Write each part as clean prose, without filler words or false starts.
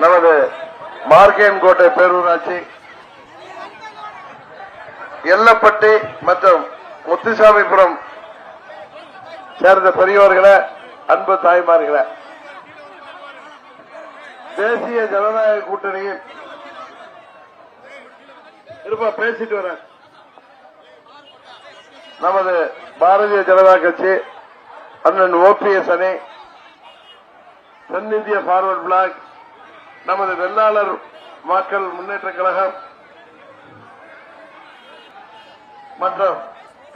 நமது மார்க்கேன்கோட்டை பேரூராட்சி, எல்லப்பட்டி மற்றும் முத்துசாமிபுரம் சேர்ந்த பெரியவர்களே, அன்பு தாய்மார்களே, தேசிய ஜனநாயக கூட்டணியில் பேசிட்டு வர நமது பாரதிய ஜனதா கட்சி, அண்ணன் ஓபிஎஸ் அணி, தென்னிந்திய பார்வர்ட் பிளாக், நமது வெள்ளாளர் மக்கள் முன்னேற்ற கழகம் மற்றும்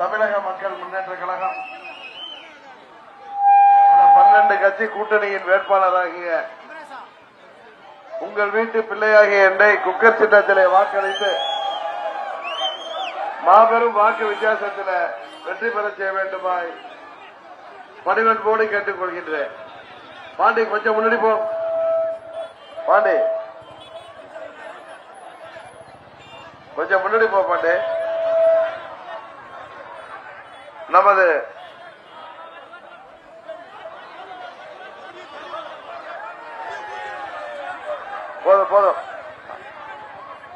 தமிழக மக்கள் முன்னேற்ற கழகம் 12 கட்சி கூட்டணியின் வேட்பாளராகிய உங்கள் வீட்டு பிள்ளையாகிய என்னை குக்கர் சின்னத்திலே வாக்களித்து மாபெரும் வாக்கு வித்தியாசத்தில் வெற்றி பெற செய்ய வேண்டுமாய் பணிவன்போடு கேட்டுக் கொள்கின்றேன். பாண்டி கொஞ்சம் முன்னாடி போ. பாண்டி கொஞ்சம் முன்னாடி போ. பாண்டி நமது போதும்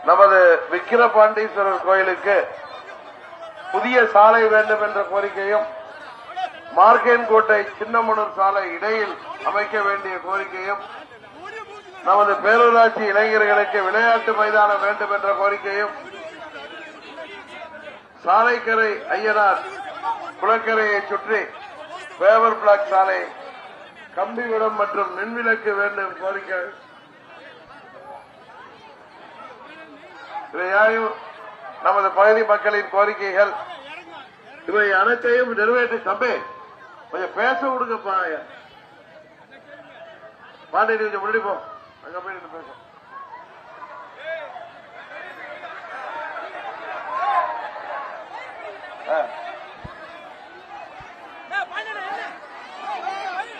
நமது விக்கிரபாண்டீஸ்வரர் கோயிலுக்கு புதிய சாலை வேண்டும் என்ற கோரிக்கையும், மார்க்கேன்கோட்டை சின்னமனூர் சாலை இடையில் அமைக்க வேண்டிய கோரிக்கையும், நமது பேரூராட்சி இளைஞர்களுக்கு விளையாட்டு மைதானம் வேண்டும் என்ற கோரிக்கையும், சாலைக்கரை ஐயனார் குளக்கரையை சுற்றி பேவர் பிளாக் சாலை, கம்பிவிடம் மற்றும் மின்விளக்கு வேண்டும் கோரிக்கை, இவையாயும் நமது பகுதி மக்களின் கோரிக்கைகள். இவை அனைத்தையும் நிறைவேற்றி தம்பி கொஞ்சம் பேச விடுங்கப்பா. பாண்டி கொஞ்சம் முடிப்போம், அங்க போய் பேச.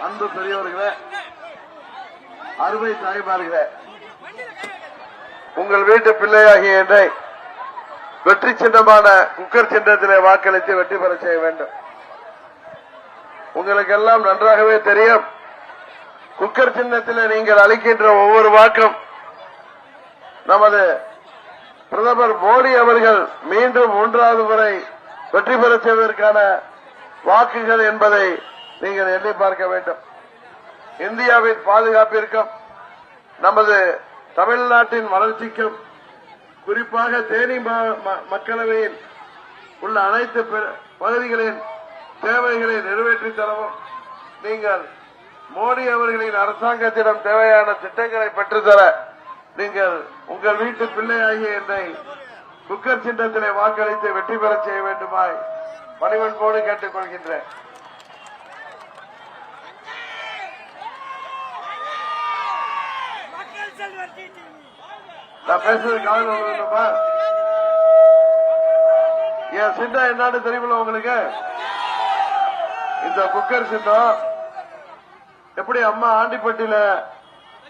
அன்பு பெரியவர்களே, அருமை தாய்மார்களே, உங்கள் வீட்டு பிள்ளையாகிய என்னை வெற்றி சின்னமான குக்கர் சின்னத்திலே வாக்களித்து வெற்றி பெற செய்ய வேண்டும். உங்களுக்கு எல்லாம் நன்றாகவே தெரியும், குக்கர் சின்னத்திலே நீங்கள் அளிக்கின்ற ஒவ்வொரு வாக்கும் நமது பிரதமர் மோடி அவர்கள் மீண்டும் 3வது முறை வெற்றி பெற செய்வதற்கான வாக்குகள் என்பதை நீங்கள் எண்ணி பார்க்க வேண்டும். இந்தியாவின் பாதுகாப்பிற்கும், நமது தமிழ்நாட்டின் வளர்ச்சிக்கும், குறிப்பாக தேனி மக்களவையில் உள்ள அனைத்து பகுதிகளின் தேவைகளை நிறைவேற்றி தரவும், நீங்கள் மோடி அவர்களின் அரசாங்கத்திடம் தேவையான திட்டங்களை பெற்றுத்தர நீங்கள் உங்கள் வீட்டு பிள்ளையாகிய என்னை குக்கர் சின்னத்திலே வாக்களித்து வெற்றி பெற செய்ய வேண்டுமாய் பணிவன்போடு கேட்டுக் கொள்கின்றேன். நான் பேசுறது காலையில் வந்துப்பா. என் சின்னம் என்னன்னு தெரியுமில்ல உங்களுக்கு? இந்த குக்கர் சின்னம் எப்படி அம்மா ஆண்டிப்பட்டியில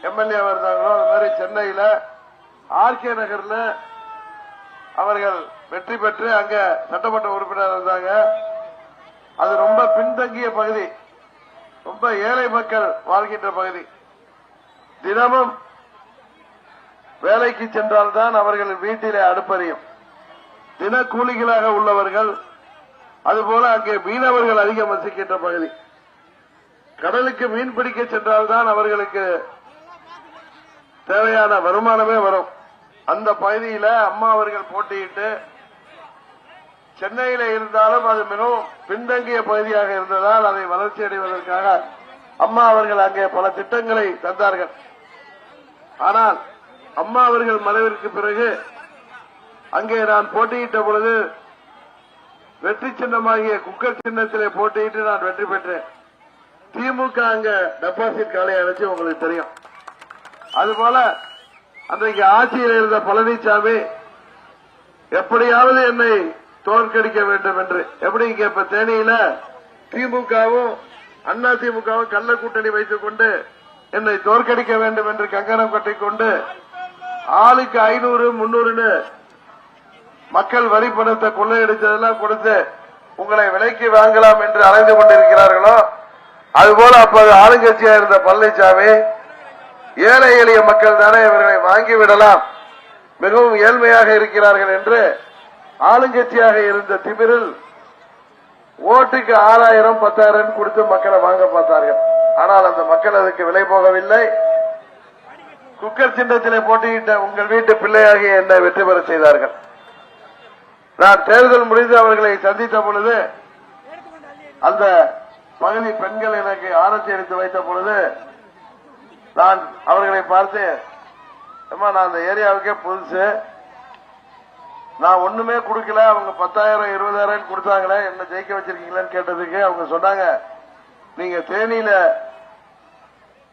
எம்எல்ஏ இருந்தாங்களோ, அது மாதிரி சென்னையில ஆர்கே நகர்ல அவர்கள் வெற்றி பெற்று அங்க சட்டமன்ற உறுப்பினர் இருந்தாங்க. அது ரொம்ப பின்தங்கிய பகுதி, ரொம்ப ஏழை மக்கள் வாழ்கின்ற பகுதி. தினமும் வேலைக்கு சென்றால்தான் அவர்கள் வீட்டிலே அடுப்பறியும். தினக்கூலிகளாக உள்ளவர்கள், அதுபோல அங்கே மீனவர்கள் அதிகம் வசிக்கின்ற பகுதி. கடலுக்கு மீன் பிடிக்க சென்றால்தான் அவர்களுக்கு தேவையான வருமானமே வரும். அந்த பகுதியில அம்மா அவர்கள் போட்டியிட்டு, சென்னையில இருந்தாலும் அது மிகவும் பின்தங்கிய பகுதியாக இருந்ததால் அதை வளர்ச்சி அடைவதற்காக அம்மா அவர்கள் அங்கே பல திட்டங்களை தந்தார்கள். ஆனால் அம்மா அவர்கள் மறைவிற்கு பிறகு அங்கே நான் போட்டியிட்ட பொழுது வெற்றி சின்னமாகிய குக்கர் சின்னத்திலே போட்டியிட்டு நான் வெற்றி பெற்றேன். திமுக அங்க டெபாசிட் காலையை அழைச்சு உங்களுக்கு தெரியும். அதுபோல அன்றைக்கு ஆட்சியில் இருந்த பழனிசாமி எப்படியாவது என்னை தோற்கடிக்க வேண்டும் என்று, எப்படி இங்க இப்ப தேனியில திமுகவும் அண்ணா திமுகவும் கள்ள கூட்டணி வைத்துக் கொண்டு என்னை தோற்கடிக்க வேண்டும் என்று கங்கணம் கட்டிக்கொண்டு ஆளுக்கு 500, 300 மக்கள் வரி பணத்தை கொள்ளையடிச்சதெல்லாம் கொடுத்து உங்களை விலைக்கு வாங்கலாம் என்று அலைந்து கொண்டிருக்கிறார்களோ, அதுபோல அப்போது ஆளுங்கட்சியா இருந்த பழனிசாமி ஏழை எளிய மக்கள் தானே இவர்களை வாங்கிவிடலாம், மிகவும் ஏழ்மையாக இருக்கிறார்கள் என்று ஆளுங்கட்சியாக இருந்த திமிரில் ஓட்டுக்கு 6000 10,000 கொடுத்து மக்களை வாங்க பார்த்தார்கள். ஆனால் அந்த மக்கள் அதுக்கு விலை போகவில்லை. குக்கர் சின்னத்திலே போட்டியிட்ட உங்கள் வீட்டு பிள்ளையாகிய என்னை வெற்றி பெற செய்தார்கள். நான் தேர்தல் முடிந்து அவர்களை சந்தித்த பொழுது அந்த பகுதி பெண்கள் எனக்கு ஆரத்தி எடுத்து வைத்த பொழுது நான் அவர்களை பார்த்து, அம்மா நான் அந்த ஏரியாவுக்கே புதுசு, நான் ஒண்ணுமே கொடுக்கல, அவங்க 10,000 20,000 கொடுத்தாங்களே, என்ன ஜெயிக்க வச்சிருக்கீங்களான்னு கேட்டதுக்கு அவங்க சொன்னாங்க, நீங்க தேனியில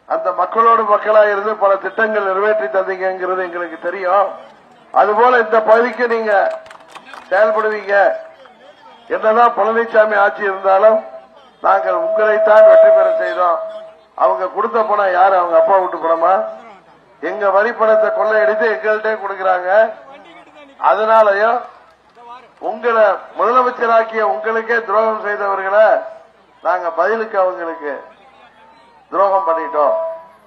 அந்த மக்களோடு மக்களா இருந்து பல திட்டங்கள் நிறைவேற்றி தந்தீங்கிறது எங்களுக்கு தெரியும், அதுபோல இந்த பகுதிக்கு நீங்க செயல்படுவீங்க, என்னதான் பழனிசாமி ஆட்சி இருந்தாலும் நாங்கள் உங்களைத்தான் வெற்றி பெற செய்தோம். அவங்க கொடுத்த பணம் யாரு, அவங்க அப்பா விட்டு பணமா? எங்க வரி பணத்தை கொள்ளையடித்து எங்கள்கிட்ட கொடுக்கறாங்க. அதனாலயும் உங்களை முதலமைச்சராக்கிய உங்களுக்கே துரோகம் செய்தவர்களை நாங்க பதிலுக்கு அவங்களுக்கு துரோகம் பண்ணிட்டோம்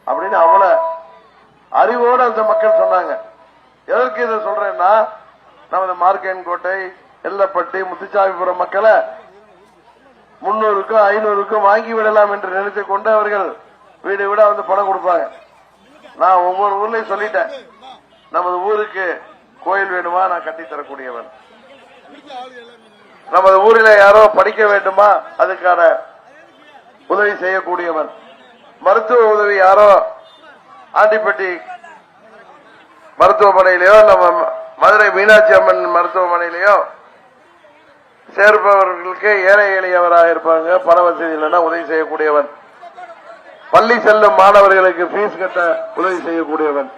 அப்படின்னு அவ்வளவு அறிவோடு அந்த மக்கள் சொன்னாங்க. எதற்கு இதை சொல்றேன்னா, நமது மார்க்கென்கோட்டை, எல்லப்பட்டி, முத்துச்சாமிபுரம் மக்களை 300க்கும் 500க்கும் வாங்கி விடலாம் என்று நினைத்துக் கொண்டு அவர்கள் வீடு வீடா வந்து பணம் கொடுப்பாங்க. நான் ஒவ்வொரு ஊர்லயும் சொல்லிட்டேன், நமது ஊருக்கு கோயில் வேணுமா, நான் கட்டித்தரக்கூடியவன். நமது ஊரில் யாரோ படிக்க வேண்டுமா, அதுக்கான உதவி செய்யக்கூடியவன். மருத்துவ உதவி யாரோ ஆண்டிப்பட்டி மருத்துவமனையிலேயோ நம்ம மதுரை மீனாட்சி அம்மன் மருத்துவமனையிலேயோ சேர்ப்பவர்களுக்கு ஏழை எளியவராக இருப்பாங்க, பண வசதி இல்லைன்னா உதவி செய்யக்கூடியவன். பள்ளி செல்லும் மாணவர்களுக்கு பீஸ் கட்ட உதவி செய்யக்கூடியவன்.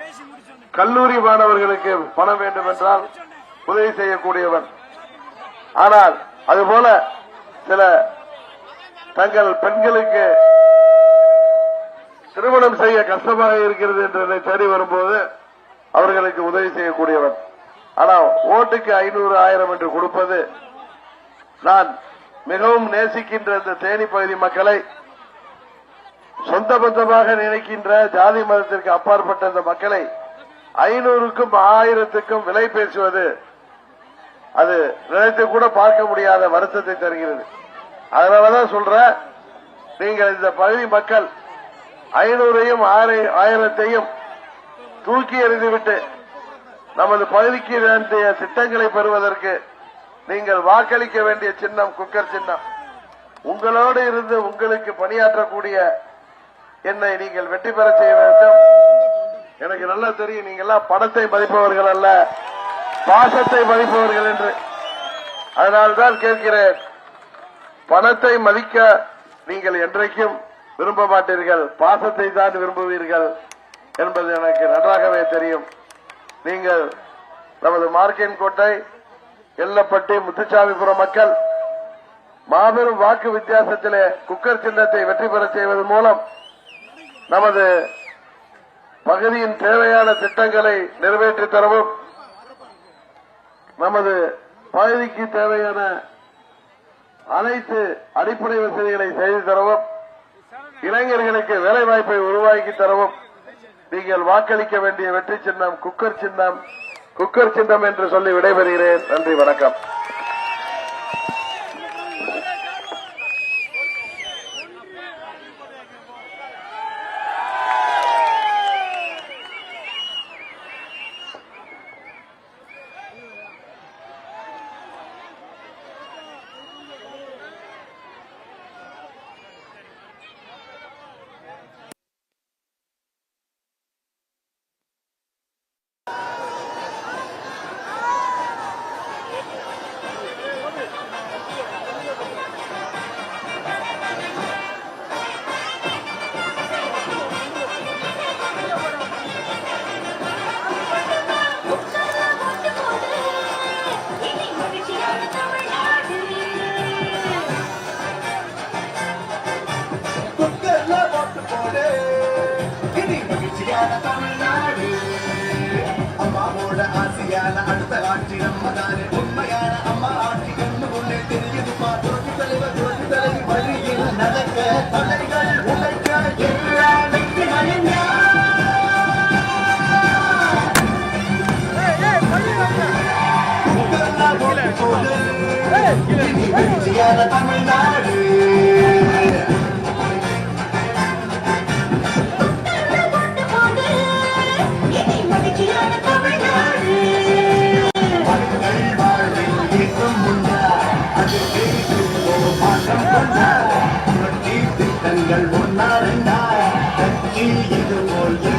கல்லூரி மாணவர்களுக்கு பணம் வேண்டும் என்றால் உதவி செய்யக்கூடியவன். ஆனால் அதுபோல சில தங்கள் பெண்களுக்கு திருமணம் செய்ய கஷ்டமாக இருக்கிறது என்று தேடி வரும்போது அவர்களுக்கு உதவி செய்யக்கூடியவன். ஆனால் ஓட்டுக்கு 500 1000 என்று கொடுப்பது, நான் மிகவும் நேசிக்கின்ற இந்த தேனி பகுதி மக்களை சொந்த பந்தமாக நினைக்கின்ற ஜாதி மதத்திற்கு அப்பாற்பட்ட இந்த மக்களை 500க்கும் 1000க்கும் விலை பேசுவது அது நினைத்து கூட பார்க்க முடியாத வருத்தத்தை தருகிறது. அதனாலதான் சொல்ற, நீங்கள் இந்த பகுதி மக்கள் 500ஐயும் 1000ஐயும் தூக்கி எறிந்துவிட்டு நமது பகுதிக்கு வேண்டிய திட்டங்களை பெறுவதற்கு நீங்கள் வாக்களிக்க வேண்டிய சின்னம் குக்கர் சின்னம். உங்களோடு இருந்து உங்களுக்கு பணியாற்றக்கூடிய என்னை நீங்கள் வெற்றி பெற செய்ய வேண்டும். எனக்கு நல்லா தெரியும், நீங்க எல்லாம் பணத்தை மதிப்பவர்கள் அல்ல, பாசத்தை மதிப்பவர்கள் என்று. அதனால்தான் கேட்கிறேன், பணத்தை மதிக்க நீங்கள் என்றைக்கும் விரும்ப மாட்டீர்கள், பாசத்தை தான் விரும்புவீர்கள் என்பது எனக்கு நன்றாகவே தெரியும். நீங்கள் நமது மார்க்கென்கோட்டை, எல்லப்பட்டி, முத்துச்சாமிபுரம் மக்கள் மாபெரும் வாக்கு வித்தியாசத்திலே குக்கர் சின்னத்தை வெற்றி பெற செய்வதன் மூலம் நமது பகுதியின் தேவையான திட்டங்களை நிறைவேற்றி தரவும், நமது பகுதிக்கு தேவையான அனைத்து அடிப்படை வசதிகளை செய்து தரவும், இளைஞர்களுக்கு வேலை வாய்ப்பை உருவாக்கி தரவும் நீங்கள் வாக்களிக்க வேண்டிய வெற்றி சின்னம் குக்கர் சின்னம். குக்கர் சின்னம் என்று சொல்லி விடைபெறுகிறேன். நன்றி, வணக்கம். அம்மாவோட ஆசையான அடுத்த ஆட்சி நம்ம தானே, உண்மையான அம்மா ஆட்சி கண்ணு முன்னே தெரியுதுமா. துறவி தலைவி வழியில் நடக்க தலைகள் உழைக்க எல்லா வெற்றி மயங்க மகிழ்ச்சியான தமிழ்நாடு மக்கள் வாழ்வில் ஏற்றம் உண்டா அது மாற்றம் கொண்டா புரட்சி திட்டங்கள் ஒன்னா ரெண்டா கட்சி இது போல்